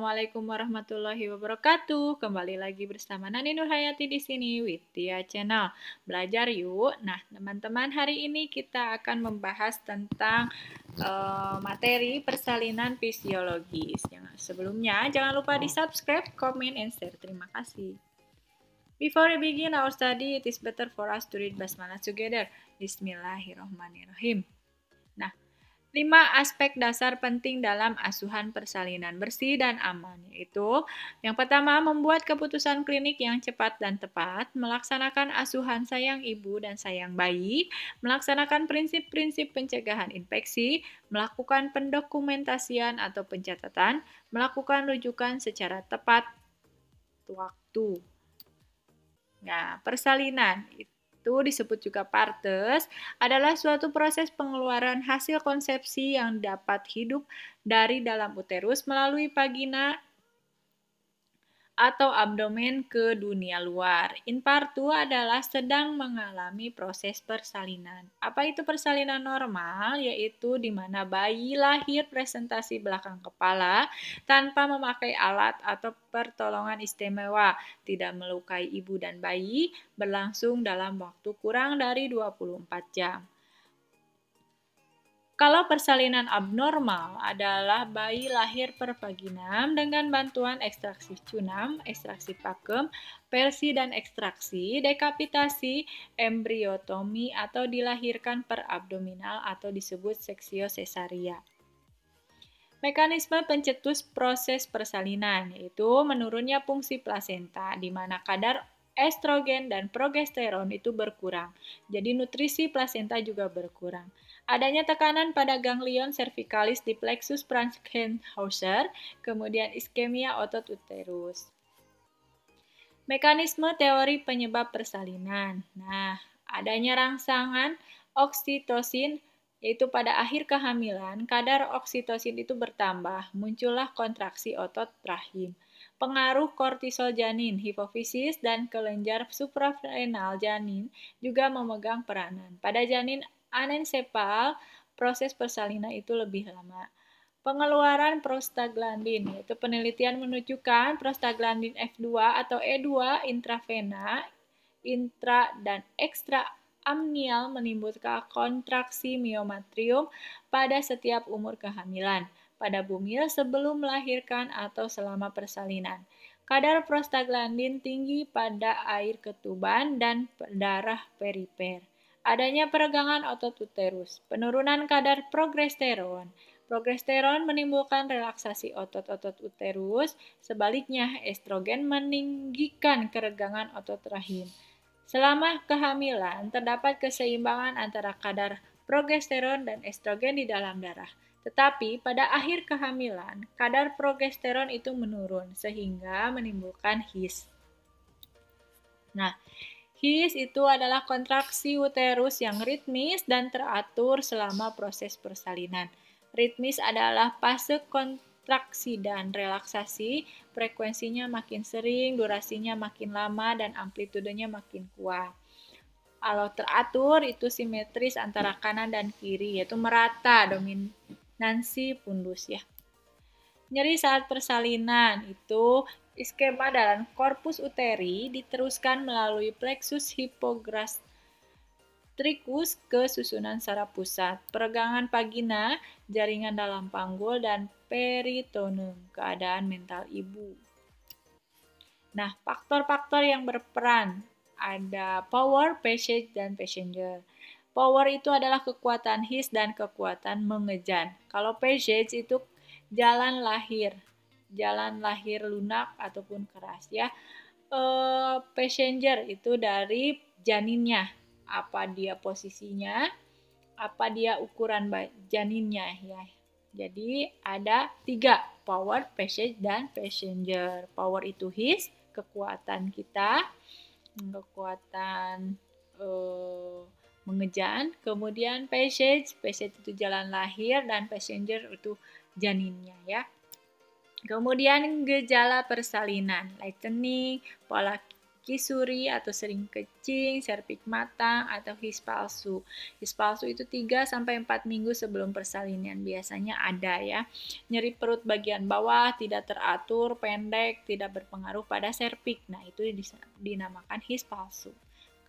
Assalamualaikum warahmatullahi wabarakatuh. Kembali lagi bersama Nani Nurhayati di sini, Widya Channel. Belajar yuk. Nah, teman-teman, hari ini kita akan membahas tentang materi persalinan fisiologis. Sebelumnya, jangan lupa di-subscribe, comment, and share. Terima kasih. Before we begin our study, it is better for us to read basmalah together. Bismillahirrahmanirrahim. Nah, 5 aspek dasar penting dalam asuhan persalinan bersih dan aman, yaitu yang pertama, membuat keputusan klinik yang cepat dan tepat, melaksanakan asuhan sayang ibu dan sayang bayi, melaksanakan prinsip-prinsip pencegahan infeksi, melakukan pendokumentasian atau pencatatan, melakukan rujukan secara tepat waktu. Nah, persalinan itu disebut juga partes, adalah suatu proses pengeluaran hasil konsepsi yang dapat hidup dari dalam uterus melalui vagina atau abdomen ke dunia luar. In partu adalah sedang mengalami proses persalinan. Apa itu persalinan normal? Yaitu di mana bayi lahir presentasi belakang kepala tanpa memakai alat atau pertolongan istimewa, tidak melukai ibu dan bayi, berlangsung dalam waktu kurang dari 24 jam. Kalau persalinan abnormal adalah bayi lahir per vaginam dengan bantuan ekstraksi cunam, ekstraksi pakem, persi dan ekstraksi, dekapitasi, embriotomi atau dilahirkan per abdominal atau disebut seksio cesaria. Mekanisme pencetus proses persalinan yaitu menurunnya fungsi plasenta di mana kadar estrogen dan progesteron itu berkurang. Jadi nutrisi plasenta juga berkurang. Adanya tekanan pada ganglion cervicalis di plexus Frankenhauser, kemudian iskemia otot uterus. Mekanisme teori penyebab persalinan. Nah, adanya rangsangan oksitosin, yaitu pada akhir kehamilan, kadar oksitosin itu bertambah, muncullah kontraksi otot rahim. Pengaruh kortisol janin, hipofisis, dan kelenjar suprarenal janin juga memegang peranan. Pada janin anensepal, proses persalinan itu lebih lama. Pengeluaran prostaglandin, yaitu penelitian menunjukkan prostaglandin F2 atau E2 intravena, intra, dan ekstraamnial menimbulkan kontraksi miometrium pada setiap umur kehamilan, pada bumil sebelum melahirkan atau selama persalinan. Kadar prostaglandin tinggi pada air ketuban dan darah perifer. Adanya peregangan otot uterus, penurunan kadar progesteron. Progesteron menimbulkan relaksasi otot-otot uterus, sebaliknya estrogen meninggikan keregangan otot rahim. Selama kehamilan, terdapat keseimbangan antara kadar progesteron dan estrogen di dalam darah. Tetapi pada akhir kehamilan, kadar progesteron itu menurun sehingga menimbulkan HIS. Nah, HIS itu adalah kontraksi uterus yang ritmis dan teratur selama proses persalinan. Ritmis adalah fase kontraksi dan relaksasi, frekuensinya makin sering, durasinya makin lama, dan amplitudenya makin kuat. Kalau teratur itu simetris antara kanan dan kiri, yaitu merata, dominansi fundus ya. Nyeri saat persalinan itu iskema dalam korpus uteri diteruskan melalui plexus hypogastricus ke susunan saraf pusat, peregangan vagina, jaringan dalam panggul, dan peritoneum, keadaan mental ibu. Nah, faktor-faktor yang berperan ada power, passage, dan passenger. Power itu adalah kekuatan HIS dan kekuatan mengejan. Kalau passage itu jalan lahir lunak ataupun keras ya. Passenger itu dari janinnya, apa dia posisinya, apa dia ukuran janinnya ya. Jadi ada 3, power, passage, dan passenger. Power itu HIS, kekuatan kita, kekuatan mengejan, kemudian passage itu jalan lahir, dan passenger itu janinnya ya. Kemudian gejala persalinan, lightening, pola kisuri atau sering kecing, serviks matang, atau his palsu. His palsu itu 3-4 minggu sebelum persalinan biasanya ada ya. Nyeri perut bagian bawah, tidak teratur, pendek, tidak berpengaruh pada serviks. Nah, itu dinamakan his palsu.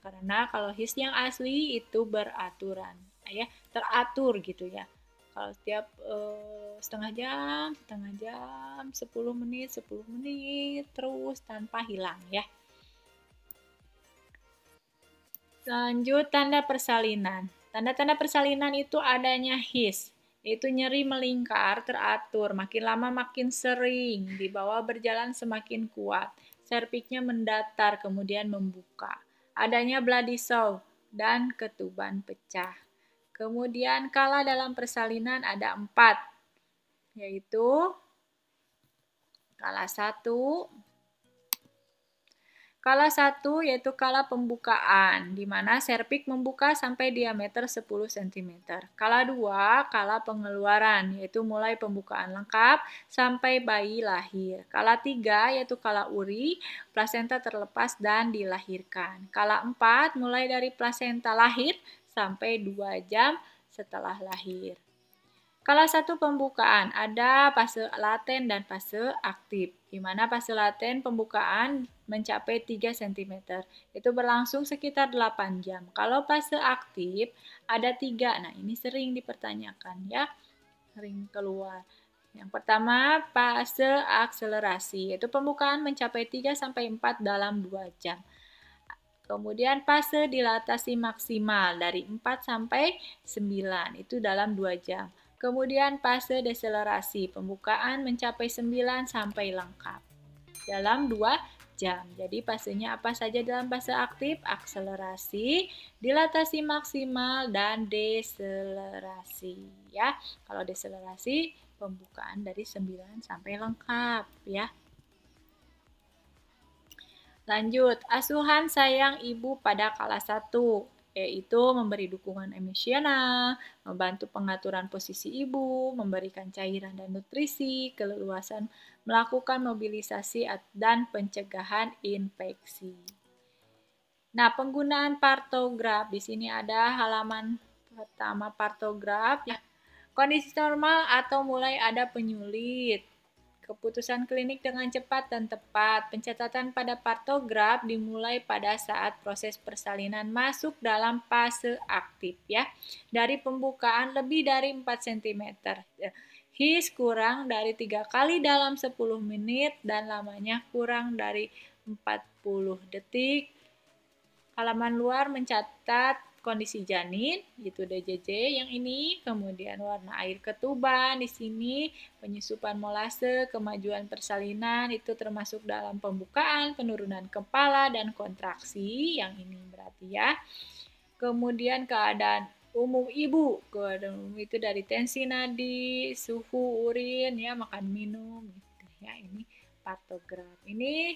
Karena kalau his yang asli itu beraturan, ya, teratur gitu ya. Kalau setiap setengah jam, 10 menit terus tanpa hilang ya. Lanjut tanda persalinan. Tanda-tanda persalinan itu adanya his, yaitu nyeri melingkar teratur, makin lama makin sering, di bawah berjalan semakin kuat, serviksnya mendatar kemudian membuka. Adanya bloody soul dan ketuban pecah. Kemudian kala dalam persalinan ada 4, yaitu kala 1, kala 1 yaitu kala pembukaan, di mana serviks membuka sampai diameter 10 cm. Kala 2, kala pengeluaran, yaitu mulai pembukaan lengkap sampai bayi lahir. Kala 3, yaitu kala uri, plasenta terlepas dan dilahirkan. Kala 4, mulai dari plasenta lahir sampai 2 jam setelah lahir. Kala 1 pembukaan, ada fase laten dan fase aktif, di mana fase laten pembukaan mencapai 3 cm. Itu berlangsung sekitar 8 jam. Kalau fase aktif ada 3. Nah, ini sering dipertanyakan ya, sering keluar. Yang pertama, fase akselerasi, yaitu pembukaan mencapai 3-4 dalam 2 jam. Kemudian fase dilatasi maksimal dari 4-9, itu dalam 2 jam. Kemudian fase deselerasi, pembukaan mencapai 9 sampai lengkap dalam 2 jam. Jadi fasenya apa saja dalam fase aktif? Akselerasi, dilatasi maksimal, dan deselerasi ya. Kalau deselerasi, pembukaan dari 9 sampai lengkap ya. Lanjut, asuhan sayang ibu pada kala 1, yaitu memberi dukungan emosional, membantu pengaturan posisi ibu, memberikan cairan dan nutrisi, keleluasan melakukan mobilisasi dan pencegahan infeksi. Nah, penggunaan partograf, di sini ada halaman pertama partograf ya. Kondisi normal atau mulai ada penyulit. Keputusan klinik dengan cepat dan tepat. Pencatatan pada partograf dimulai pada saat proses persalinan masuk dalam fase aktif ya. Dari pembukaan lebih dari 4 cm. His kurang dari 3 kali dalam 10 menit dan lamanya kurang dari 40 detik. Halaman luar mencatat kondisi janin, itu DJJ yang ini, kemudian warna air ketuban di sini, penyusupan molase, kemajuan persalinan itu termasuk dalam pembukaan, penurunan kepala dan kontraksi yang ini berarti ya. Kemudian keadaan umum ibu, keadaan umum itu dari tensi nadi, suhu urin ya, makan minum gitu ya. Ini partograf. Ini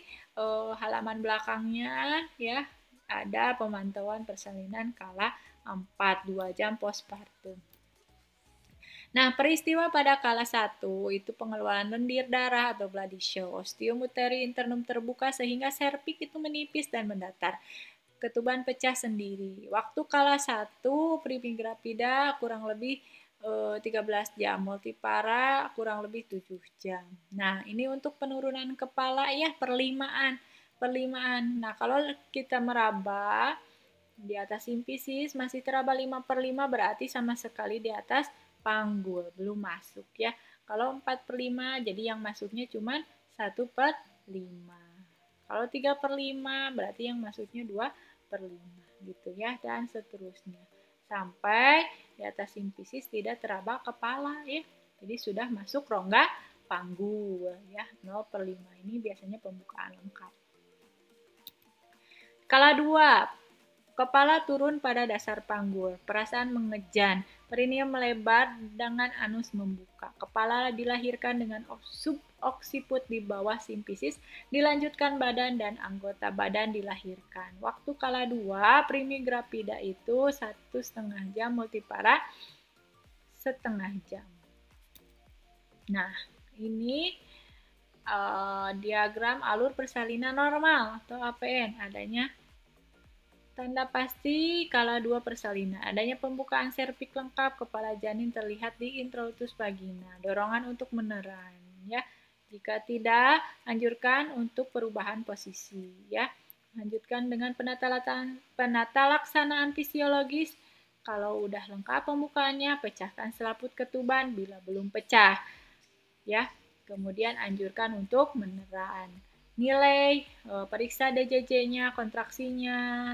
halaman belakangnya ya. Ada pemantauan persalinan kala 4, 2 jam postpartum. Nah, peristiwa pada kala 1 itu pengeluaran lendir darah atau bloody show, ostium uteri internum terbuka sehingga serviks itu menipis dan mendatar. Ketuban pecah sendiri. Waktu kala 1 primigravida kurang lebih 13 jam, multipara kurang lebih 7 jam. Nah, ini untuk penurunan kepala ya, perlimaan. Nah, kalau kita meraba di atas simpisis masih teraba 5/5 berarti sama sekali di atas panggul, belum masuk ya. Kalau 4/5 jadi yang masuknya cuma 1/5. Kalau 3/5 berarti yang masuknya 2/5 gitu ya, dan seterusnya. Sampai di atas simpisis tidak teraba kepala ya. Jadi sudah masuk rongga panggul ya. 0/5 ini biasanya pembukaan lengkap. Kala 2, kepala turun pada dasar panggul, perasaan mengejan, perineum melebar dengan anus membuka. Kepala dilahirkan dengan suboksiput di bawah simpisis, dilanjutkan badan dan anggota badan dilahirkan. Waktu kala 2, primigravida itu 1,5 jam, multipara setengah jam. Nah, ini diagram alur persalinan normal atau APN, adanya tanda pasti kala dua persalinan, adanya pembukaan serviks lengkap, kepala janin terlihat di introitus vagina, dorongan untuk meneran, ya. Jika tidak, anjurkan untuk perubahan posisi, ya. Lanjutkan dengan penata laksanaan fisiologis. Kalau udah lengkap pembukaannya, pecahkan selaput ketuban bila belum pecah, ya. Kemudian anjurkan untuk meneran. Nilai periksa DJJ-nya, kontraksinya,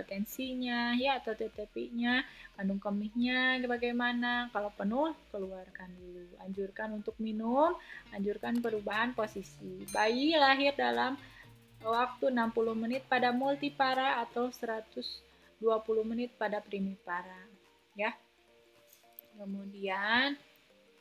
tensinya, ya, atau TTP-nya, kandung kemihnya bagaimana. Kalau penuh, keluarkan dulu. Anjurkan untuk minum, anjurkan perubahan posisi. Bayi lahir dalam waktu 60 menit pada multipara atau 120 menit pada primipara, ya. Kemudian,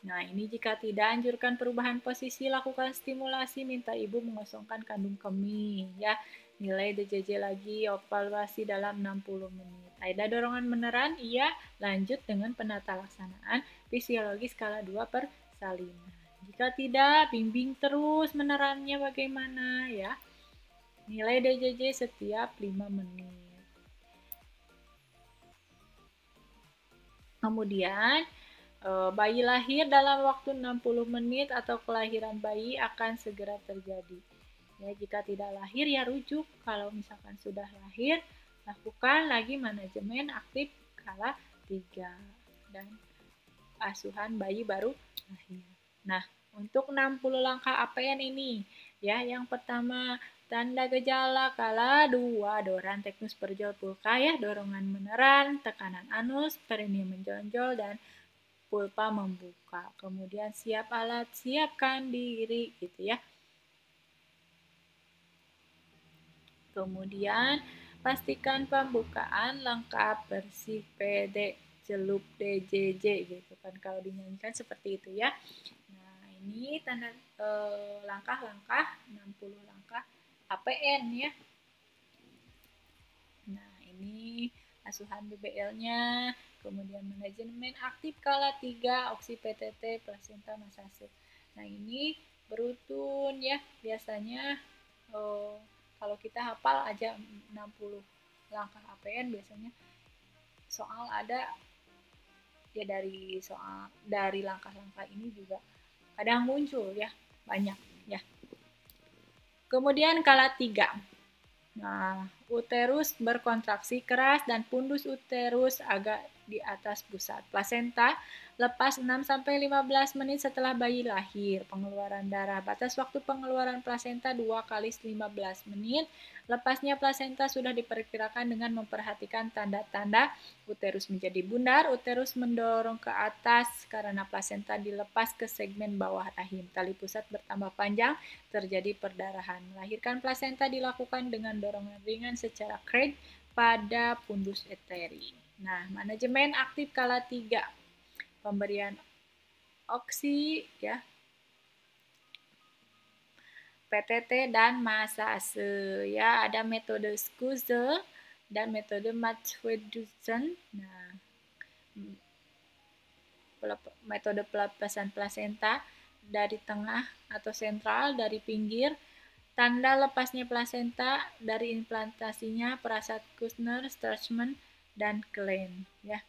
nah ini jika tidak anjurkan perubahan posisi, lakukan stimulasi, minta ibu mengosongkan kandung kemih, ya. Nilai DJJ lagi, evaluasi dalam 60 menit. Ada dorongan meneran? Iya. Lanjut dengan penata laksanaan fisiologi skala 2 persalinan. Jika tidak, bimbing terus menerannya bagaimana, ya. Nilai DJJ setiap 5 menit. Kemudian, bayi lahir dalam waktu 60 menit atau kelahiran bayi akan segera terjadi. Ya, jika tidak lahir ya rujuk. Kalau misalkan sudah lahir, lakukan lagi manajemen aktif kala 3 dan asuhan bayi baru lahir. Nah, untuk 60 langkah APN ini, ya, yang pertama tanda gejala kala 2 doran teknus perjol pulka, ya, dorongan meneran, tekanan anus, perineum menjonjol dan pulpa membuka. Kemudian siap alat, siapkan diri, gitu ya. Kemudian pastikan pembukaan lengkap, bersih, PD, celup, DJJ, gitu kan, kalau dinyanyikan seperti itu, ya. Nah, ini tanda langkah-langkah 60 langkah APN, ya. Nah, ini asuhan BBL-nya, kemudian manajemen aktif kala 3, oksi PTT, plasenta masase. Nah, ini berutun, ya, biasanya kalau kita hafal aja 60 langkah APN, biasanya soal ada, ya, dari langkah-langkah ini juga kadang muncul, ya, banyak, ya. Kemudian kala 3. Nah, uterus berkontraksi keras dan pundus uterus agak di atas pusat. Plasenta lepas 6-15 menit setelah bayi lahir. Pengeluaran darah. Batas waktu pengeluaran plasenta 2 kali 15 menit. Lepasnya plasenta sudah diperkirakan dengan memperhatikan tanda-tanda uterus menjadi bundar, uterus mendorong ke atas karena plasenta dilepas ke segmen bawah rahim. Tali pusat bertambah panjang, terjadi perdarahan. Melahirkan plasenta dilakukan dengan dorongan ringan secara crank pada pundus uteri. Nah, manajemen aktif kala 3. Pemberian oksi, ya, PTT dan masase, ya. Ada metode Skuze dan metode Matswedson. Nah, metode pelepasan plasenta dari tengah atau sentral, dari pinggir, tanda lepasnya plasenta, dari implantasinya, perasat Kushner, Strachman, dan Klein, ya.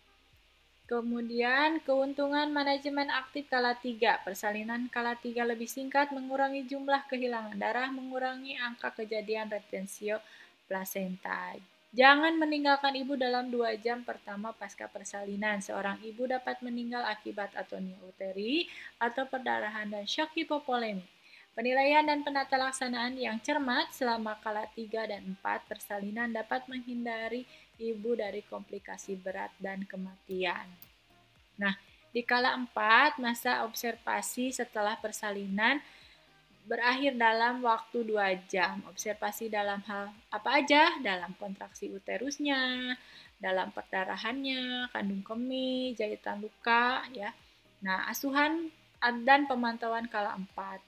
Kemudian keuntungan manajemen aktif kala 3. Persalinan kala 3 lebih singkat, mengurangi jumlah kehilangan darah, mengurangi angka kejadian retensio plasenta. Jangan meninggalkan ibu dalam 2 jam pertama pasca persalinan. Seorang ibu dapat meninggal akibat atonia uteri atau perdarahan dan shock hipovolemik. Penilaian dan penata laksanaan yang cermat selama kala 3 dan 4 persalinan dapat menghindari ibu dari komplikasi berat dan kematian. Nah, di kala 4, masa observasi setelah persalinan berakhir dalam waktu 2 jam. Observasi dalam hal apa aja? Dalam kontraksi uterusnya, dalam perdarahannya, kandung kemih, jahitan luka, ya. Nah, asuhan dan pemantauan kala 4.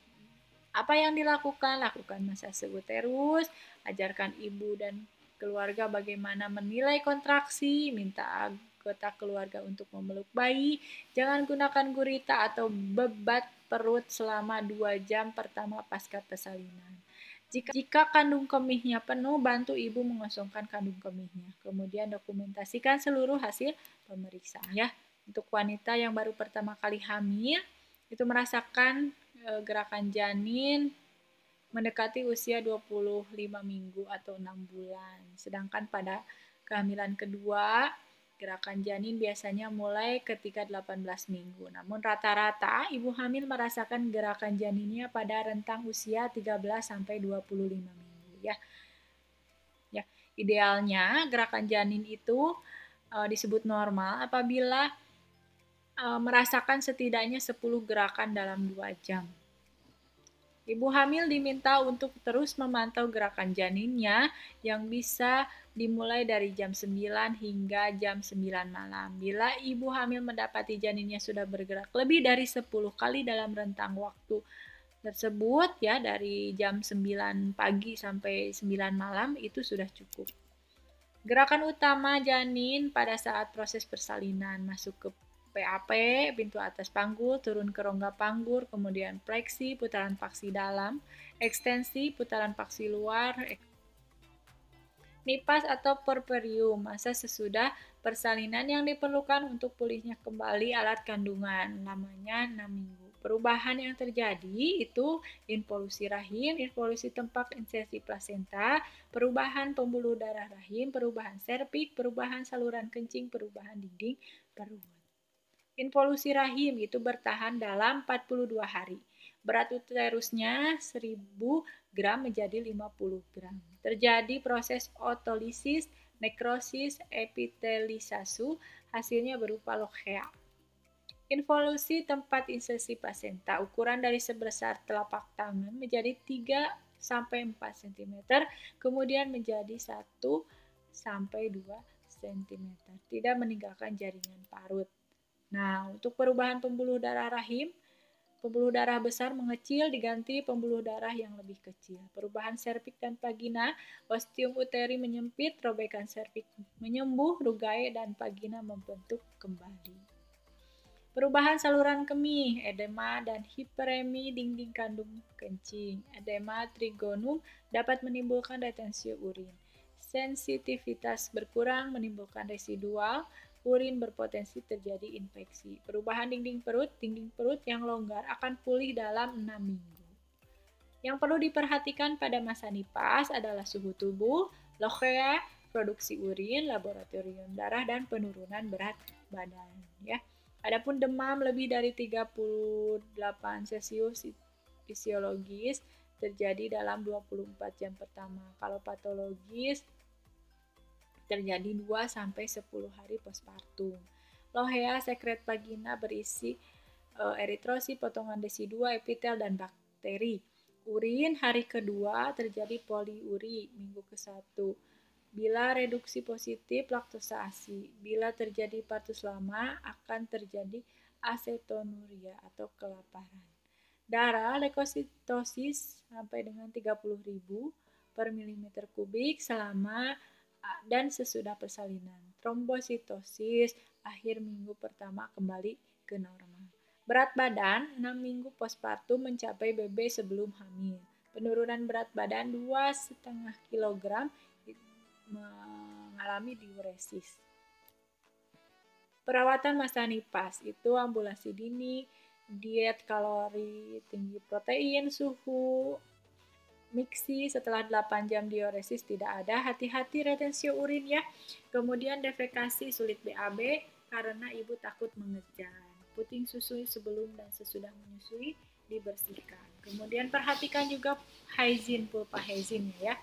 Apa yang dilakukan? Lakukan masase uterus, ajarkan ibu dan keluarga bagaimana menilai kontraksi, minta anggota keluarga untuk memeluk bayi, jangan gunakan gurita atau bebat perut selama 2 jam pertama pasca persalinan. Jika kandung kemihnya penuh, bantu ibu mengosongkan kandung kemihnya. Kemudian dokumentasikan seluruh hasil pemeriksaan ya. Untuk wanita yang baru pertama kali hamil, itu merasakan gerakan janin mendekati usia 25 minggu atau 6 bulan. Sedangkan pada kehamilan kedua, gerakan janin biasanya mulai ketika 18 minggu. Namun rata-rata ibu hamil merasakan gerakan janinnya pada rentang usia 13 sampai 25 minggu ya. Ya, idealnya gerakan janin itu disebut normal apabila merasakan setidaknya 10 gerakan dalam 2 jam. Ibu hamil diminta untuk terus memantau gerakan janinnya yang bisa dimulai dari jam 9 hingga jam 9 malam. Bila ibu hamil mendapati janinnya sudah bergerak lebih dari 10 kali dalam rentang waktu tersebut ya, dari jam 9 pagi sampai 9 malam, itu sudah cukup. Gerakan utama janin pada saat proses persalinan: masuk ke PAP, pintu atas panggul, turun ke rongga panggul, kemudian fleksi, putaran paksi dalam, ekstensi, putaran paksi luar, nipas atau porperium, masa sesudah persalinan yang diperlukan untuk pulihnya kembali alat kandungan, namanya 6 minggu. Perubahan yang terjadi itu involusi rahim, involusi tempat insersi plasenta, perubahan pembuluh darah rahim, perubahan serviks, perubahan saluran kencing, perubahan dinding perut. Involusi rahim itu bertahan dalam 42 hari. Berat uterusnya 1000 gram menjadi 50 gram. Terjadi proses otolisis, nekrosis, epitelisasi, hasilnya berupa lochea. Involusi tempat insersi plasenta, ukuran dari sebesar telapak tangan menjadi 3 sampai 4 cm, kemudian menjadi 1 sampai 2 cm. Tidak meninggalkan jaringan parut. Nah, untuk perubahan pembuluh darah rahim, pembuluh darah besar mengecil diganti pembuluh darah yang lebih kecil. Perubahan serviks dan vagina, ostium uteri menyempit, robekan serviks menyembuh, rugae dan vagina membentuk kembali. Perubahan saluran kemih, edema dan hiperemi dinding kandung kencing. Edema trigonum dapat menimbulkan retensi urin. Sensitivitas berkurang menimbulkan residual, urin berpotensi terjadi infeksi. Perubahan dinding perut yang longgar akan pulih dalam 6 minggu. Yang perlu diperhatikan pada masa nipas adalah suhu tubuh, lochea, produksi urin, laboratorium darah, dan penurunan berat badan. Ya. Adapun demam lebih dari 38 Celcius fisiologis terjadi dalam 24 jam pertama. Kalau patologis terjadi 2-10 hari postpartum. Lochea, sekret vagina berisi eritrosit, potongan desi-2, epitel, dan bakteri. Urin hari kedua terjadi poliuri minggu ke-1. Bila reduksi positif, laktosasi. Bila terjadi partus lama, akan terjadi acetonuria atau kelaparan. Darah leukositosis sampai dengan 30.000 per milimeter kubik selama dan sesudah persalinan. Trombositosis akhir minggu pertama kembali ke normal. Berat badan 6 minggu postpartum mencapai BB sebelum hamil. Penurunan berat badan 2,5 kg mengalami diuresis. Perawatan masa nipas itu ambulasi dini, diet kalori tinggi protein, suhu miksi setelah 8 jam diuresis tidak ada, hati-hati retensi urin ya. Kemudian defekasi sulit BAB karena ibu takut mengejar. Puting susu sebelum dan sesudah menyusui dibersihkan. Kemudian perhatikan juga hygiene, pulpa hygiene ya.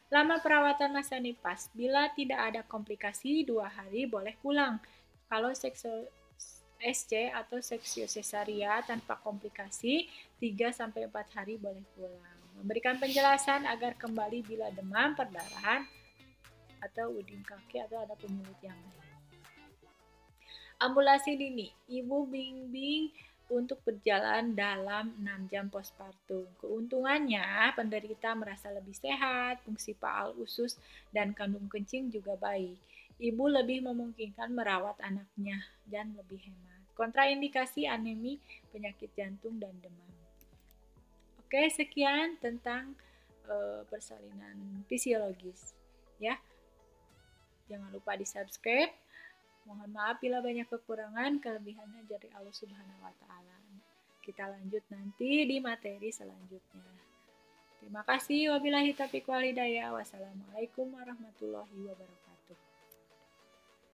Lama perawatan masa nipas, bila tidak ada komplikasi 2 hari boleh pulang. Kalau SC atau seksio cesaria tanpa komplikasi 3-4 hari boleh pulang. Memberikan penjelasan agar kembali bila demam, perdarahan, atau uding kaki atau ada penyulit yang lain. Ambulasi dini, ibu bimbing untuk berjalan dalam 6 jam postpartum. Keuntungannya, penderita merasa lebih sehat, fungsi paal usus dan kandung kencing juga baik. Ibu lebih memungkinkan merawat anaknya dan lebih hemat. kontraindikasi anemi, penyakit jantung, dan demam. Oke, sekian tentang persalinan fisiologis. Ya, jangan lupa di-subscribe. Mohon maaf bila banyak kekurangan, kelebihannya dari Allah Subhanahu wa Ta'ala. Kita lanjut nanti di materi selanjutnya. Terima kasih. Wabillahi taufiq wal hidayah. Wassalamualaikum warahmatullahi wabarakatuh.